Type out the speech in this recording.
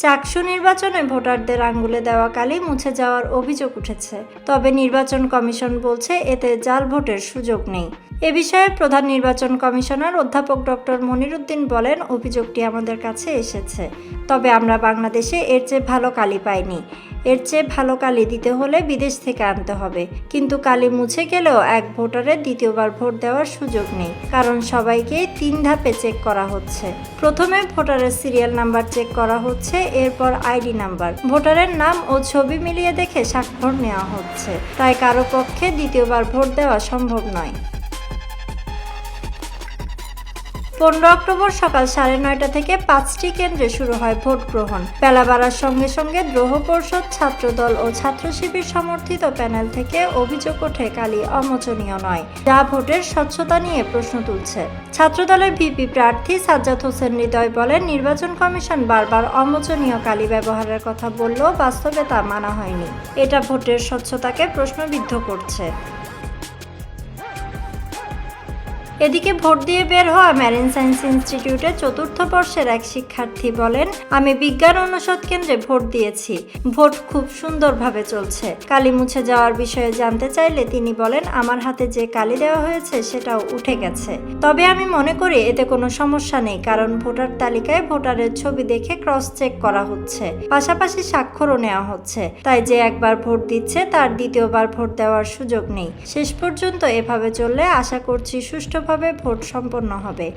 চাকসু নির্বাচনে ভোটারদের আঙ্গুলে দেওয়া কালি মুছে যাওয়ার অভিযোগ উঠেছে। তবে নির্বাচন কমিশন বলছে এতে জাল ভোটের সুযোগ নেই। এ বিষয়ে প্রধান নির্বাচন কমিশনার অধ্যাপক ডক্টর মনিরুদ্দিন বলেন, অভিযোগটি আমাদের কাছে এসেছে, তবে আমরা বাংলাদেশে এর চেয়ে ভালো কালি পাইনি। এর চেয়ে ভালো কালি দিতে হলে বিদেশ থেকে আনতে হবে, কিন্তু কালি মুছে গেলেও এক ভোটারের দ্বিতীয়বার ভোট দেওয়ার সুযোগ নেই, কারণ সবাইকে 3 ধাপে চেক করা হচ্ছে। প্রথমে ভোটারের সিরিয়াল নাম্বার চেক করা হচ্ছে, এরপর আইডি নাম্বার, ভোটারের নাম ও ছবি মিলিয়ে দেখে স্বাক্ষর নেওয়া হচ্ছে। তাই কারো পক্ষে দ্বিতীয়বার ভোট দেওয়া সম্ভব নয়। 15 অক্টোবর সকাল 9:30 থেকে 5টি কেন্দ্রে শুরু হয় ভোট গ্রহণ। বেলা বাড়ার সঙ্গে সঙ্গে দ্রোহ পরিষদ, ছাত্রদল ও ছাত্র শিবির সমর্থিত প্যানেল থেকে অভিযোগ ওঠে কালি অমোচনীয় নয়, যা ভোটের স্বচ্ছতা নিয়ে প্রশ্ন তুলছে। ছাত্রদলের ভিপি প্রার্থী সাজ্জাদ হোসেন হৃদয় বলেন, নির্বাচন কমিশন বারবার অমোচনীয় কালি ব্যবহারের কথা বললেও বাস্তবে তা মানা হয়নি। এটা ভোটের স্বচ্ছতাকে প্রশ্নবিদ্ধ করছে। এদিকে ভোট দিয়ে বের হওয়া মেরিন সায়েন্স ইনস্টিটিউটের 4র্থ বর্ষের এক শিক্ষার্থী বলেন, আমি বিজ্ঞান অনুষদ কেন্দ্রে ভোট দিয়েছি। ভোট খুব সুন্দরভাবে চলছে। কালি মুছে যাওয়ার বিষয়ে জানতে চাইলে তিনি বলেন, আমার হাতে যে কালি দেওয়া হয়েছে সেটাও উঠে গেছে। তবে আমি মনে করি এতে কোনো সমস্যা নেই, কারণ ভোটার তালিকায় ভোটারের ছবি দেখে ক্রস চেক করা হচ্ছে, পাশাপাশি স্বাক্ষরও নেওয়া হচ্ছে। তাই যে একবার ভোট দিচ্ছে তার দ্বিতীয়বার ভোট দেওয়ার সুযোগ নেই। শেষ পর্যন্ত এভাবে চললে আশা করছি সুষ্ঠুভাবে ভোট সম্পন্ন হবে।